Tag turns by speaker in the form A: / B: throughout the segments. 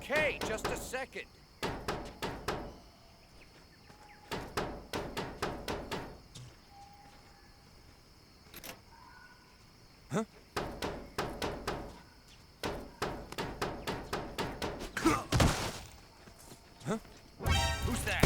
A: Okay, just a second. Huh? Huh? Who's that?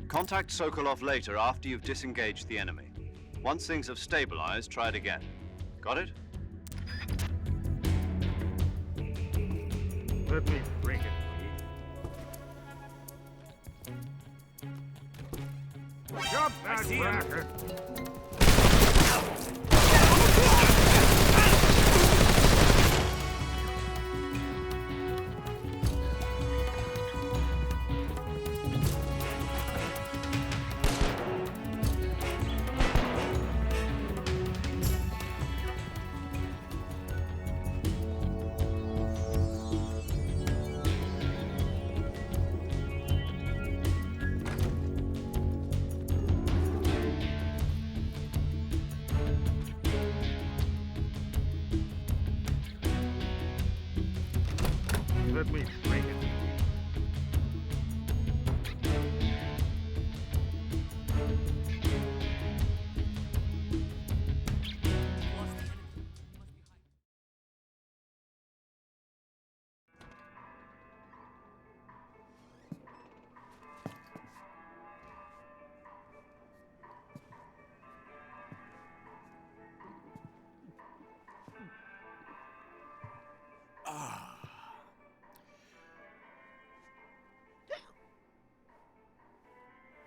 B: Contact Sokolov later after you've disengaged the enemy. Once things have stabilized, try it again. Got it?
C: Let me bring it, please. Drop that racket! Let me bring it.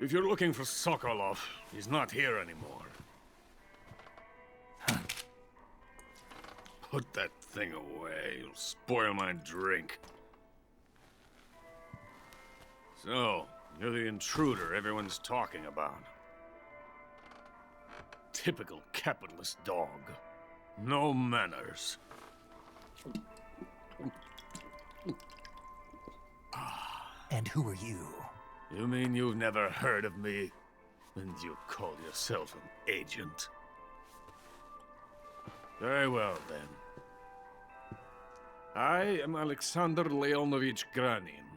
C: If you're looking for Sokolov, he's not here anymore. Put that thing away. You'll spoil my drink. So, you're the intruder everyone's talking about. Typical capitalist dog. No manners.
D: And who are you?
C: You mean you've never heard of me? And you call yourself an agent? Very well, then. I am Alexander Leonovich Granin.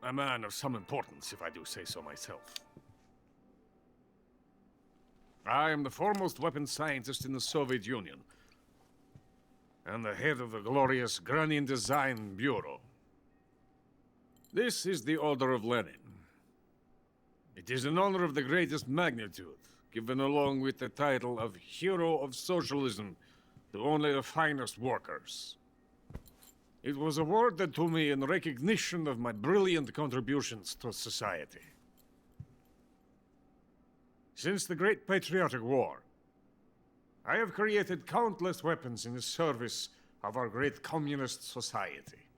C: A man of some importance, if I do say so myself. I am the foremost weapons scientist in the Soviet Union, and the head of the glorious Granin Design Bureau. This is the Order of Lenin. It is an honor of the greatest magnitude, given along with the title of Hero of Socialism to only the finest workers. It was awarded to me in recognition of my brilliant contributions to society. Since the Great Patriotic War, I have created countless weapons in the service of our great communist society.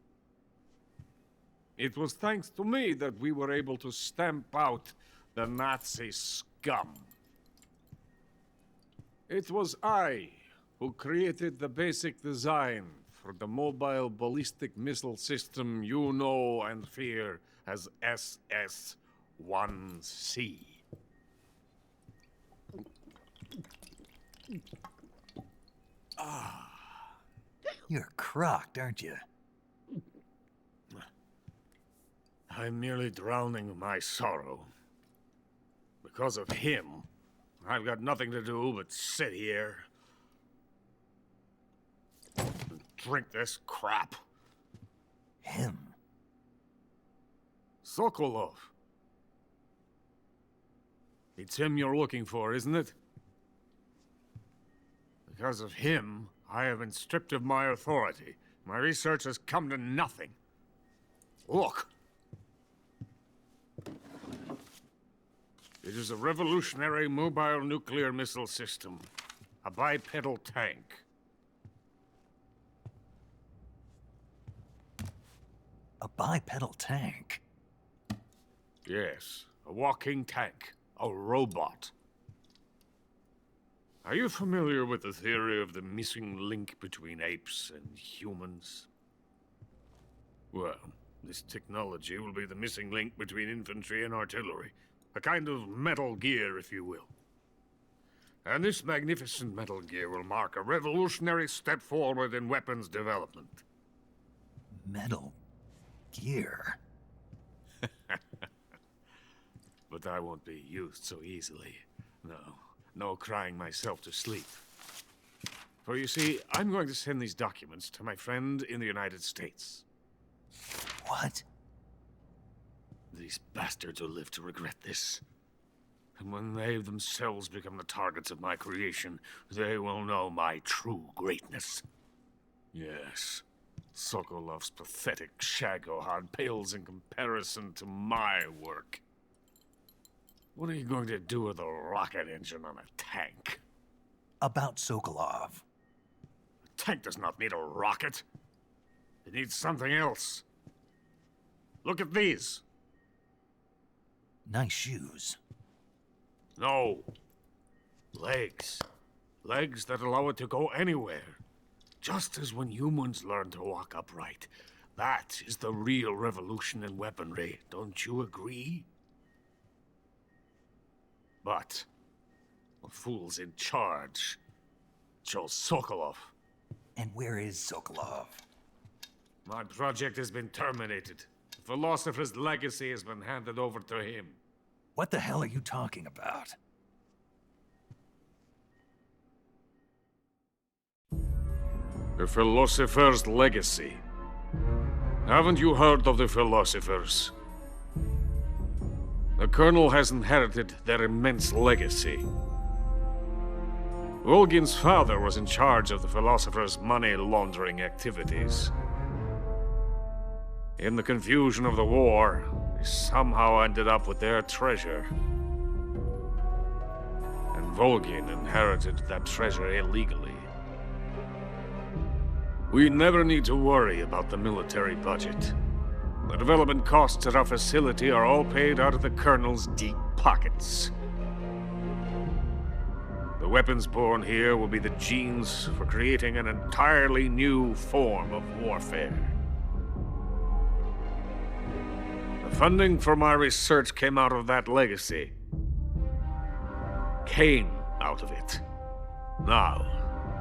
C: It was thanks to me that we were able to stamp out the Nazi scum. It was I who created the basic design for the mobile ballistic missile system you know and fear as SS-1C.
D: You're crocked, aren't you?
C: I'm merely drowning my sorrow. Because of him, I've got nothing to do but sit here and drink this crap.
D: Him?
C: Sokolov. It's him you're looking for, isn't it? Because of him, I have been stripped of my authority. My research has come to nothing. Look. It is a revolutionary mobile nuclear missile system. A bipedal tank.
D: A bipedal tank?
C: Yes, a walking tank. A robot. Are you familiar with the theory of the missing link between apes and humans? Well, this technology will be the missing link between infantry and artillery. A kind of Metal Gear, if you will. And this magnificent Metal Gear will mark a revolutionary step forward in weapons development.
D: Metal Gear?
C: But I won't be used so easily. No crying myself to sleep. For you see, I'm going to send these documents to my friend in the United States.
D: What?
C: These bastards will live to regret this. And when they themselves become the targets of my creation, they will know my true greatness. Yes, Sokolov's pathetic Shagohod pales in comparison to my work. What are you going to do with a rocket engine on a tank?
D: About Sokolov.
C: A tank does not need a rocket. It needs something else. Look at these.
D: Nice shoes.
C: No. Legs. Legs that allow it to go anywhere. Just as when humans learn to walk upright. That is the real revolution in weaponry. Don't you agree? But the fool's in charge. Chose Sokolov.
D: And where is Sokolov?
C: My project has been terminated. The philosopher's legacy has been handed over to him.
D: What the hell are you talking about?
C: The philosopher's legacy. Haven't you heard of the philosophers? The Colonel has inherited their immense legacy. Volgin's father was in charge of the philosophers' money laundering activities. In the confusion of the war, they somehow ended up with their treasure. And Volgin inherited that treasure illegally. We never need to worry about the military budget. The development costs at our facility are all paid out of the Colonel's deep pockets. The weapons born here will be the genes for creating an entirely new form of warfare. The funding for my research came out of that legacy. Came out of it. Now,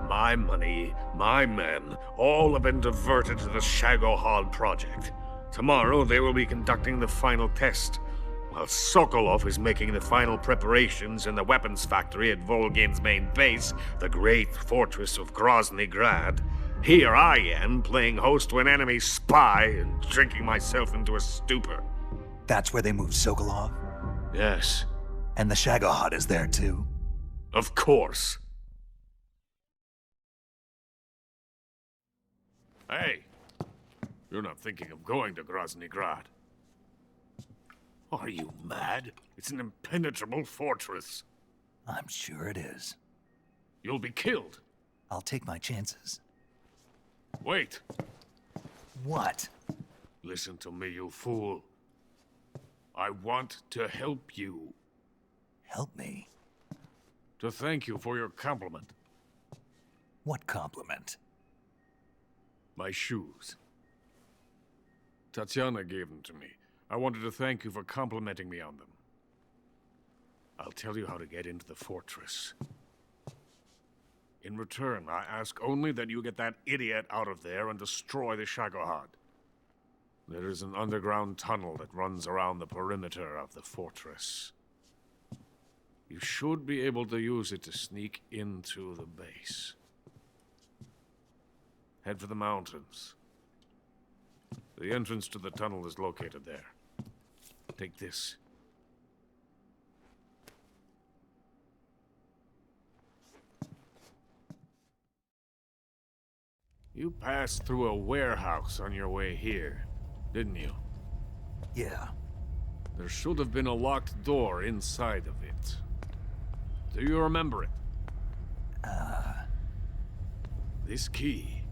C: my money, my men, all have been diverted to the Shagohod project. Tomorrow, they will be conducting the final test, while Sokolov is making the final preparations in the weapons factory at Volgin's main base, the great fortress of Grozny Grad. Here I am, playing host to an enemy spy and drinking myself into a stupor.
D: That's where they moved Sokolov?
C: Yes.
D: And the Shagohod is there too?
C: Of course. Hey, You're not thinking of going to Grozny Grad. Are you mad? It's an impenetrable fortress.
D: I'm sure it is.
C: You'll be killed.
D: I'll take my chances.
C: Wait.
D: What?
C: Listen to me, you fool. I want to help you.
D: Help me?
C: To thank you for your compliment.
D: What compliment?
C: My shoes. Tatiana gave them to me. I wanted to thank you for complimenting me on them. I'll tell you how to get into the fortress. In return, I ask only that you get that idiot out of there and destroy the Shagohod. There is an underground tunnel that runs around the perimeter of the fortress. You should be able to use it to sneak into the base. Head for the mountains. The entrance to the tunnel is located there. Take this. You passed through a warehouse on your way here, didn't you?
D: Yeah.
C: There should have been a locked door inside of it. Do you remember it? This key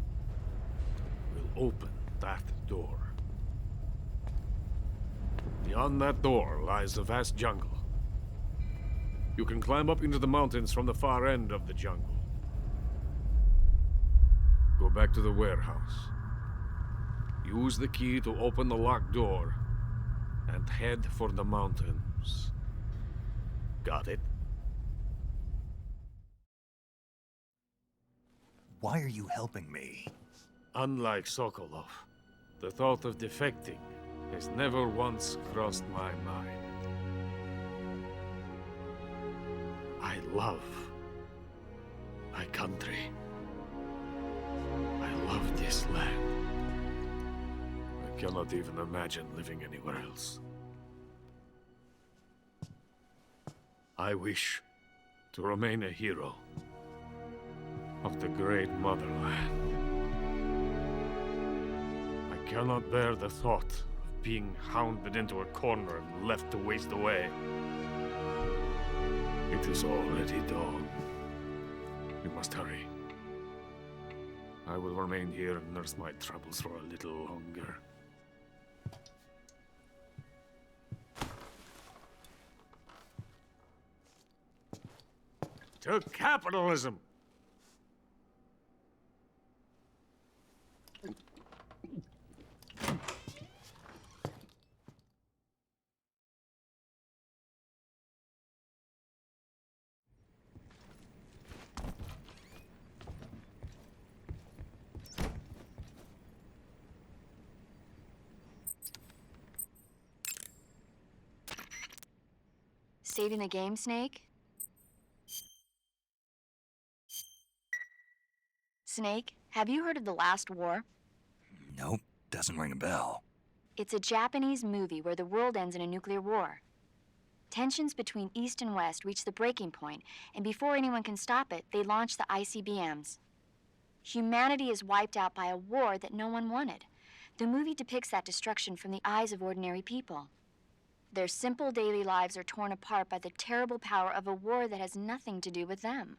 C: will open that door. Beyond that door lies the vast jungle. You can climb up into the mountains from the far end of the jungle. Go back to the warehouse. Use the key to open the locked door, and head for the mountains. Got it?
D: Why are you helping me?
C: Unlike Sokolov, the thought of defecting has never once crossed my mind. I love my country. I love this land. I cannot even imagine living anywhere else. I wish to remain a hero of the great motherland. I cannot bear the thought of being hounded into a corner and left to waste away. It is already dawn. You must hurry. I will remain here and nurse my troubles for a little longer. To capitalism!
E: Saving the game, Snake? Snake, have you heard of The Last War?
D: Nope, doesn't ring a bell.
E: It's a Japanese movie where the world ends in a nuclear war. Tensions between East and West reach the breaking point, and before anyone can stop it, they launch the ICBMs. Humanity is wiped out by a war that no one wanted. The movie depicts that destruction from the eyes of ordinary people. Their simple daily lives are torn apart by the terrible power of a war that has nothing to do with them.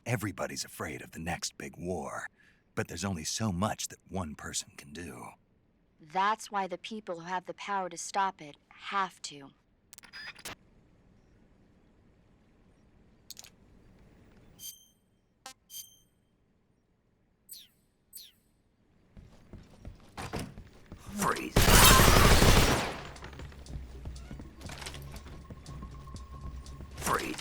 D: Everybody's afraid of the next big war, but there's only so much that one person can do.
E: That's why the people who have the power to stop it have to.
D: Freeze! Freeze!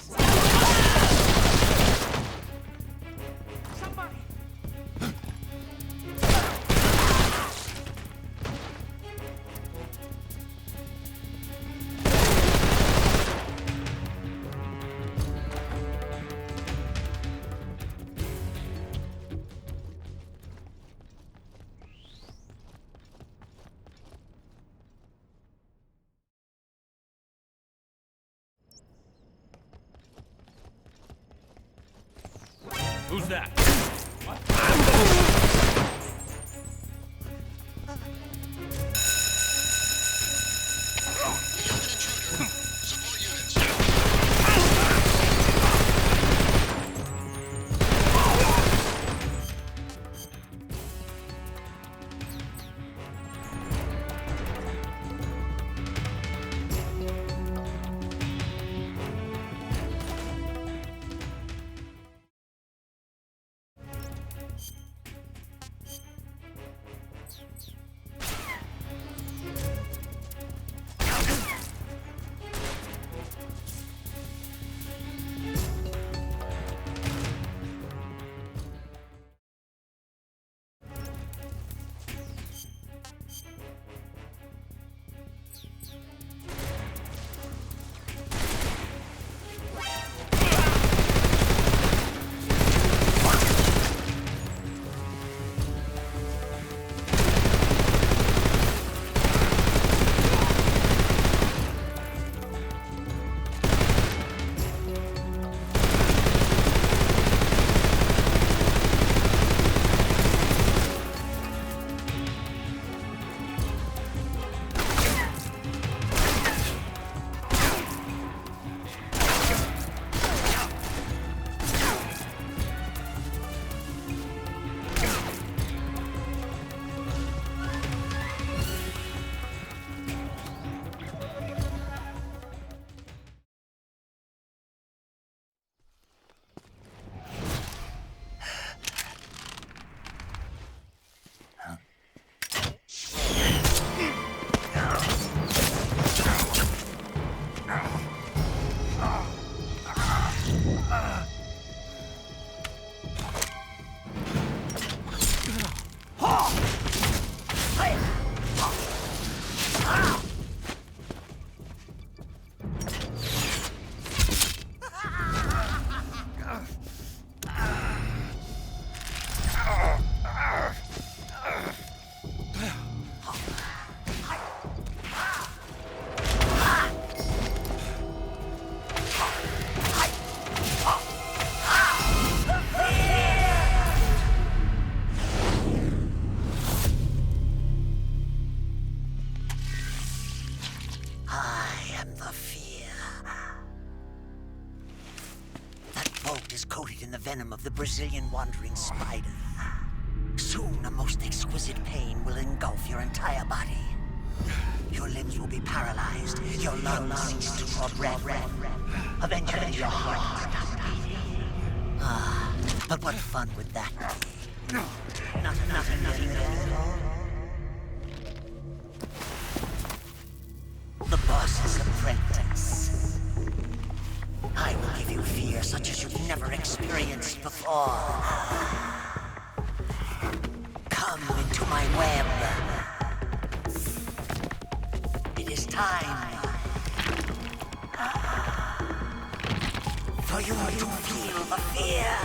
A: Somebody! Who's that? What?
F: heart is coated in the venom of the Brazilian wandering spider. Soon, a most exquisite pain will engulf your entire body. Your limbs will be paralyzed, your lungs cease to draw breath. Eventually, your heart will stop beating. Ah, but what fun would that be? Nothing at all. The boss's apprentice. I will give you fear such as you've never experienced before. Come into my web. It is time for you to feel the fear.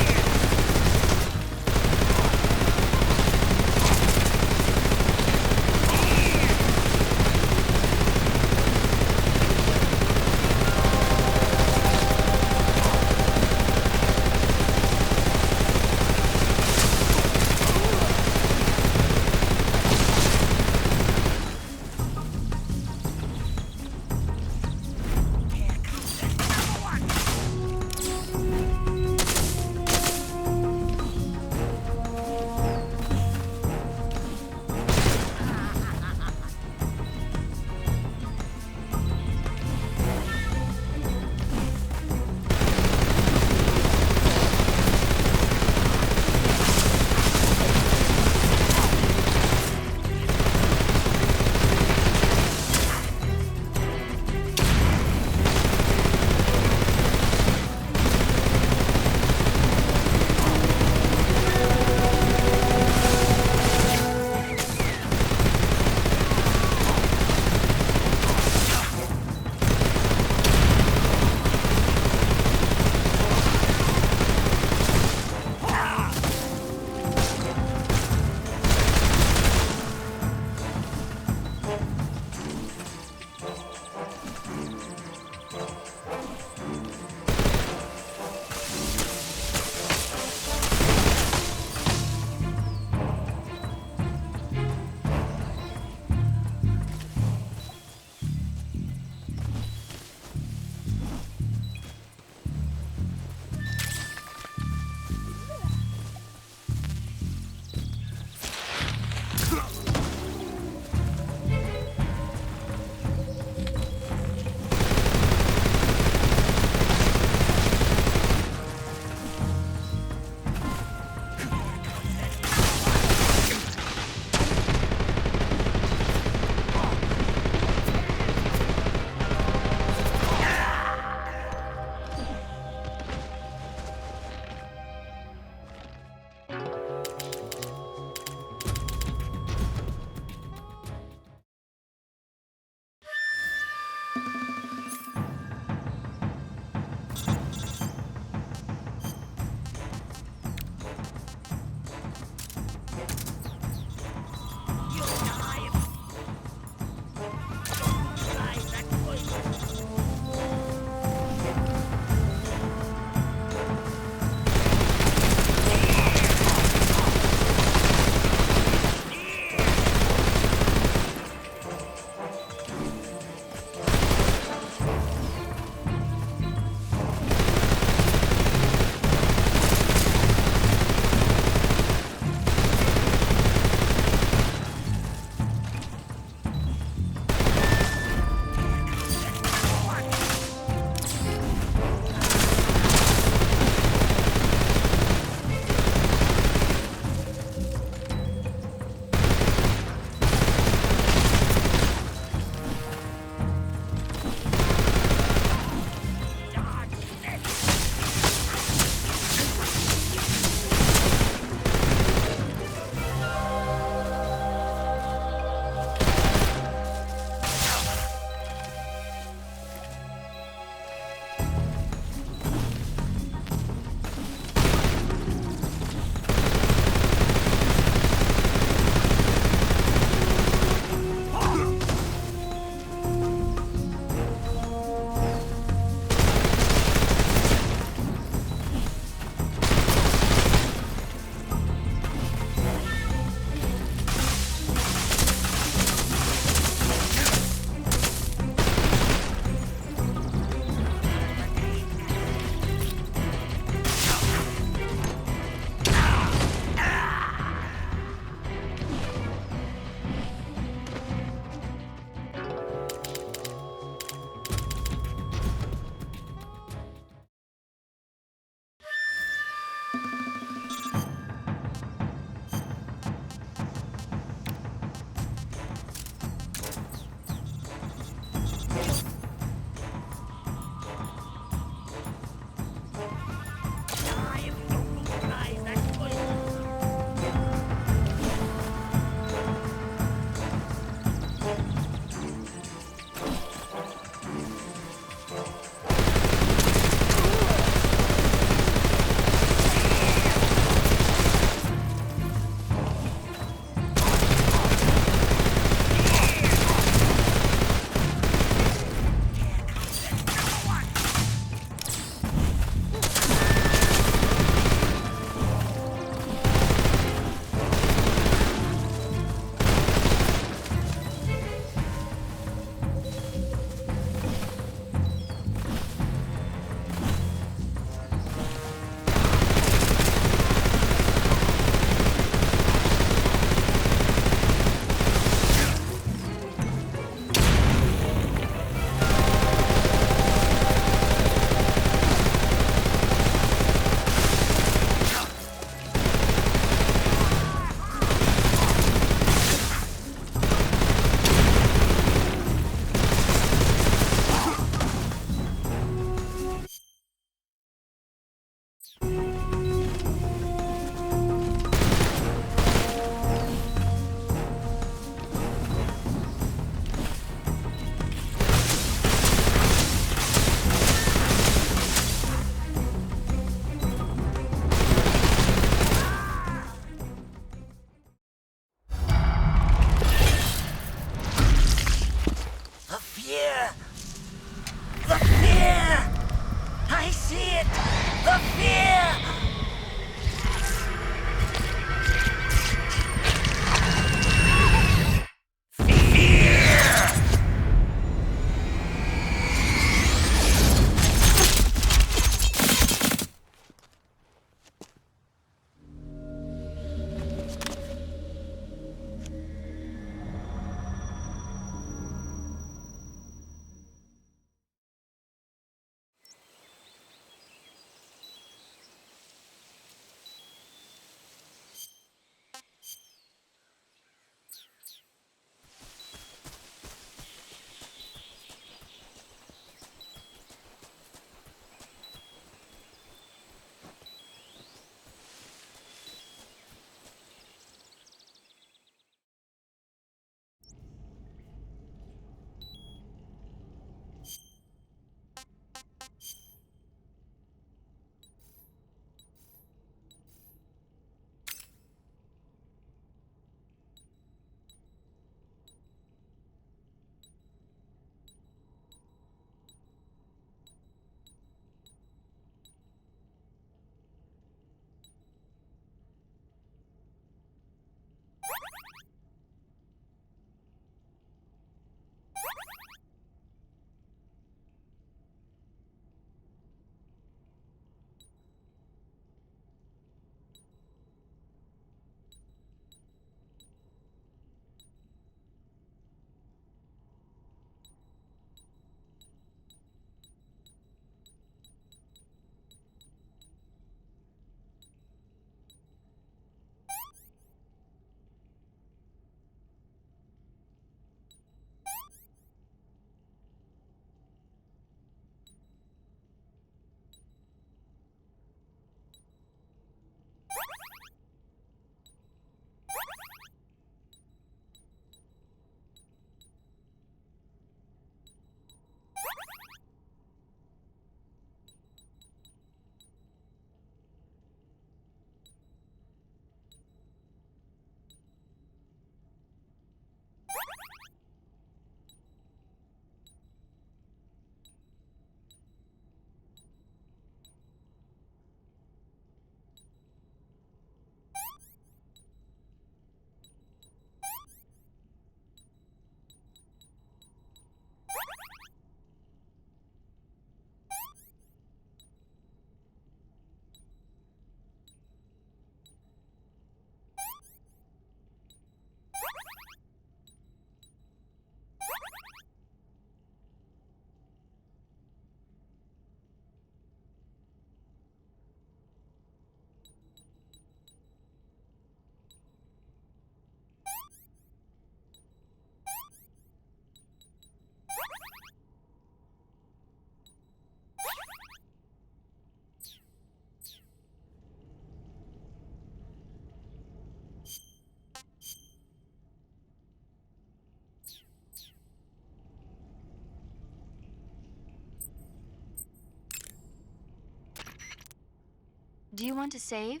E: Do you want to save?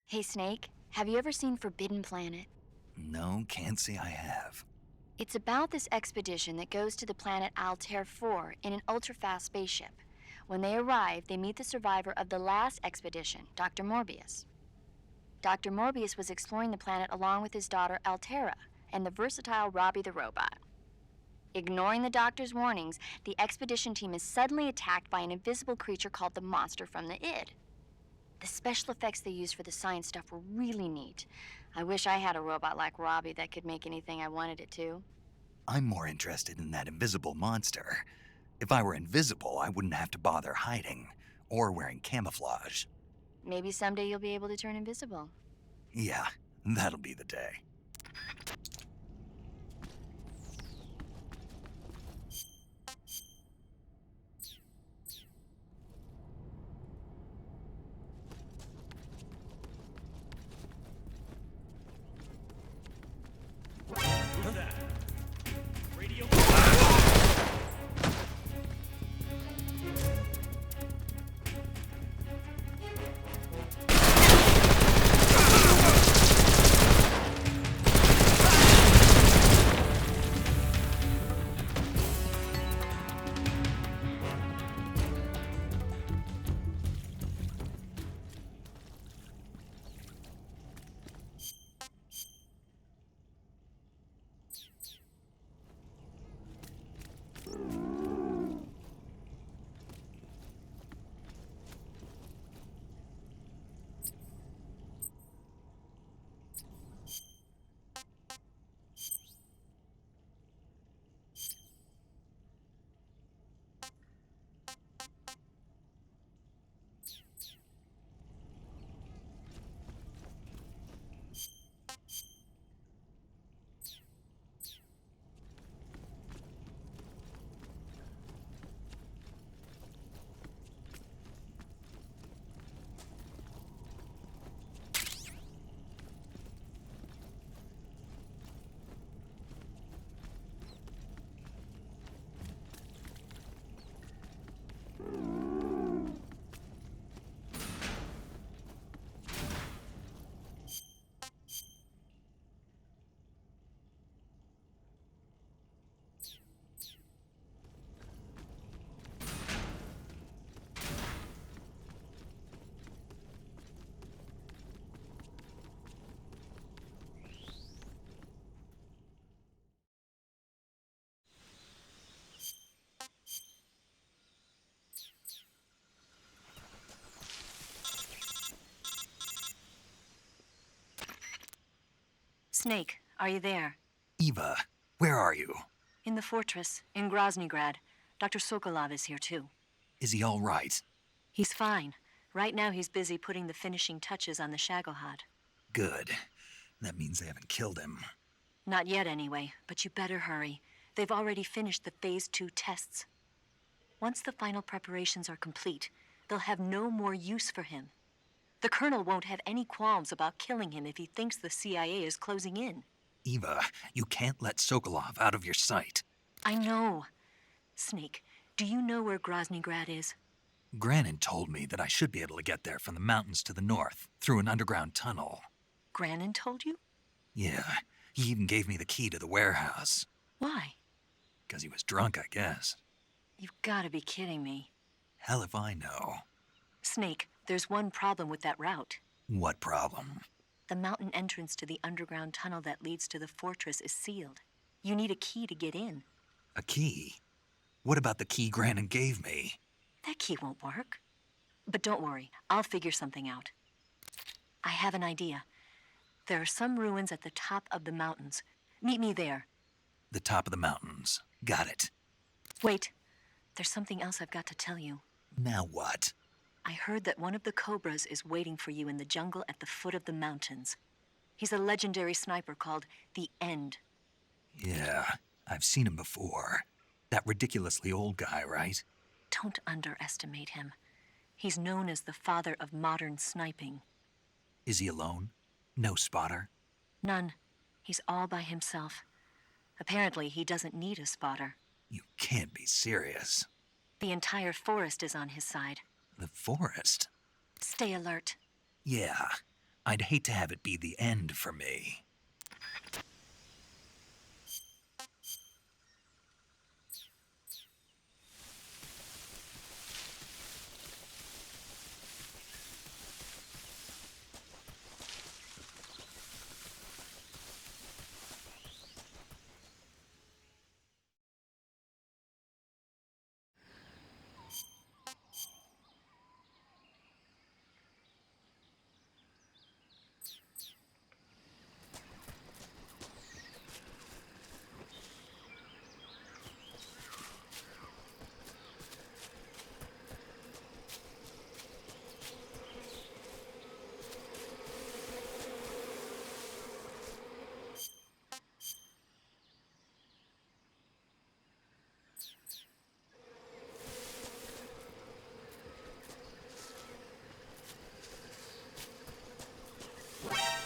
E: Hey, Snake, have you ever seen Forbidden Planet?
D: No, can't say I have.
E: It's about this expedition that goes to the planet Altair 4 in an ultra-fast spaceship. When they arrive, they meet the survivor of the last expedition, Dr. Morbius. Dr. Morbius was exploring the planet along with his daughter Altera and the versatile Robbie the robot. Ignoring the doctor's warnings, the expedition team is suddenly attacked by an invisible creature called the Monster from the Id. The special effects they used for the science stuff were really neat. I wish I had a robot like Robbie that could make anything I wanted it to.
D: I'm more interested in that invisible monster. If I were invisible, I wouldn't have to bother hiding or wearing camouflage.
E: Maybe someday you'll be able to turn invisible.
D: Yeah, that'll be the day.
A: Who's that? Radio.
G: Snake, are you there?
D: Eva, where are you?
G: In the fortress, in Groznygrad. Dr. Sokolov is here too.
D: Is he all right?
G: He's fine. Right now he's busy putting the finishing touches on the Shagohod.
D: Good. That means they haven't killed him.
G: Not yet anyway, but you better hurry. They've already finished the Phase 2 tests. Once the final preparations are complete, they'll have no more use for him. The Colonel won't have any qualms about killing him if he thinks the CIA is closing in.
D: Eva, you can't let Sokolov out of your sight.
G: I know. Snake, do you know where Groznygrad is?
D: Granin told me that I should be able to get there from the mountains to the north, through an underground tunnel.
G: Granin told you?
D: Yeah, he even gave me the key to the warehouse.
G: Why?
D: 'Cause he was drunk, I guess.
G: You've got to be kidding me.
D: Hell if I know.
G: Snake, there's one problem with that route.
D: What problem?
G: The mountain entrance to the underground tunnel that leads to the fortress is sealed. You need a key to get in.
D: A key? What about the key Granin gave me?
G: That key won't work. But don't worry, I'll figure something out. I have an idea. There are some ruins at the top of the mountains. Meet me there.
D: The top of the mountains. Got it.
G: Wait, there's something else I've got to tell you.
D: Now what?
G: I heard that one of the Cobras is waiting for you in the jungle at the foot of the mountains. He's a legendary sniper called the End.
D: Yeah, I've seen him before. That ridiculously old guy, right?
G: Don't underestimate him. He's known as the father of modern sniping.
D: Is he alone? No spotter?
G: None. He's all by himself. Apparently, he doesn't need a spotter.
D: You can't be serious.
G: The entire forest is on his side.
D: The forest?
G: Stay alert.
D: Yeah, I'd hate to have it be the end for me.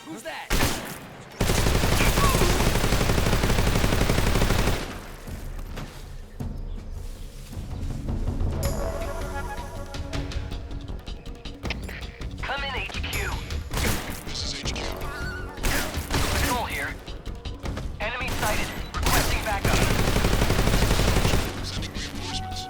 A: Who's that?
H: Come in, HQ. This is HQ. Patrol here. Enemy sighted. Requesting backup.
I: Sending reinforcements.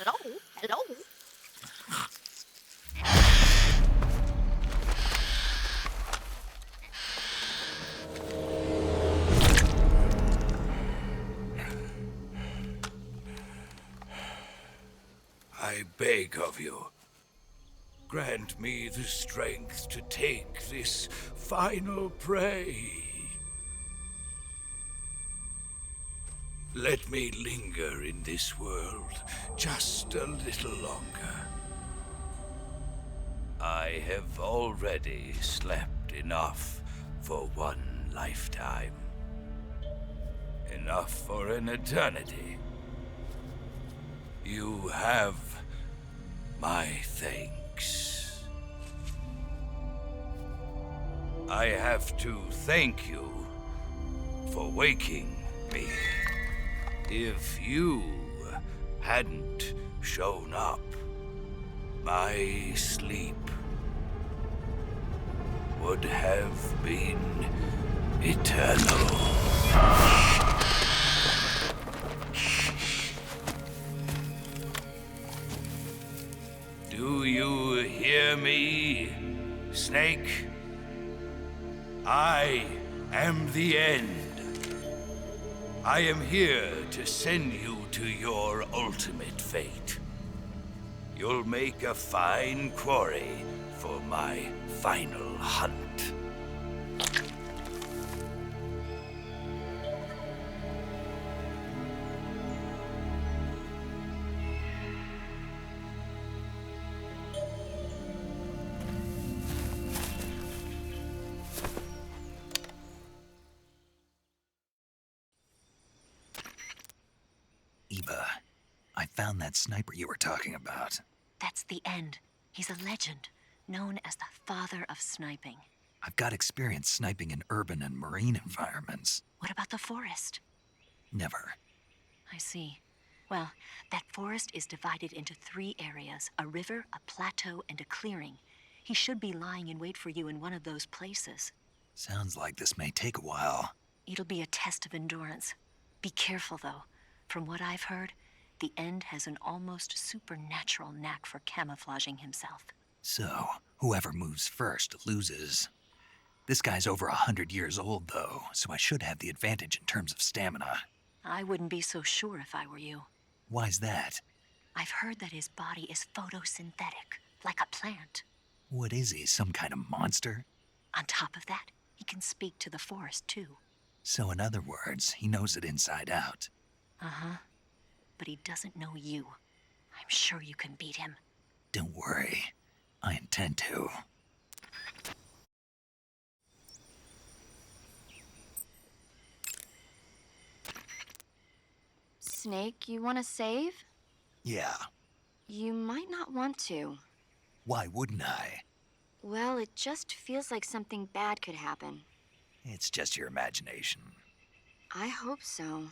J: Hello? Hello?
K: I beg of you, grant me the strength to take this final prey. Let me linger in this world just a little longer. I have already slept enough for one lifetime. Enough for an eternity. You have my thanks. I have to thank you for waking me. If you hadn't shown up, my sleep would have been eternal. Do you hear me, Snake? I am the end. I am here to send you to your ultimate fate. You'll make a fine quarry for my final hunt.
D: Eva, I found that sniper you were talking about.
G: That's the end. He's a legend, known as the father of sniping.
D: I've got experience sniping in urban and marine environments.
G: What about the forest?
D: Never.
G: I see. Well, that forest is divided into 3 areas, a river, a plateau, and a clearing. He should be lying in wait for you in one of those places.
D: Sounds like this may take a while.
G: It'll be a test of endurance. Be careful, though. From what I've heard, the End has an almost supernatural knack for camouflaging himself.
D: So, whoever moves first loses. This guy's over 100 years old, though, so I should have the advantage in terms of stamina.
G: I wouldn't be so sure if I were you.
D: Why's that?
G: I've heard that his body is photosynthetic, like a plant.
D: What is he, some kind of monster?
G: On top of that, he can speak to the forest, too.
D: So in other words, he knows it inside out.
G: Uh-huh. But he doesn't know you. I'm sure you can beat him.
D: Don't worry. I intend to.
E: Snake, you want to save?
D: Yeah.
E: You might not want to.
D: Why wouldn't I?
E: Well, it just feels like something bad could happen.
D: It's just your imagination.
E: I hope so.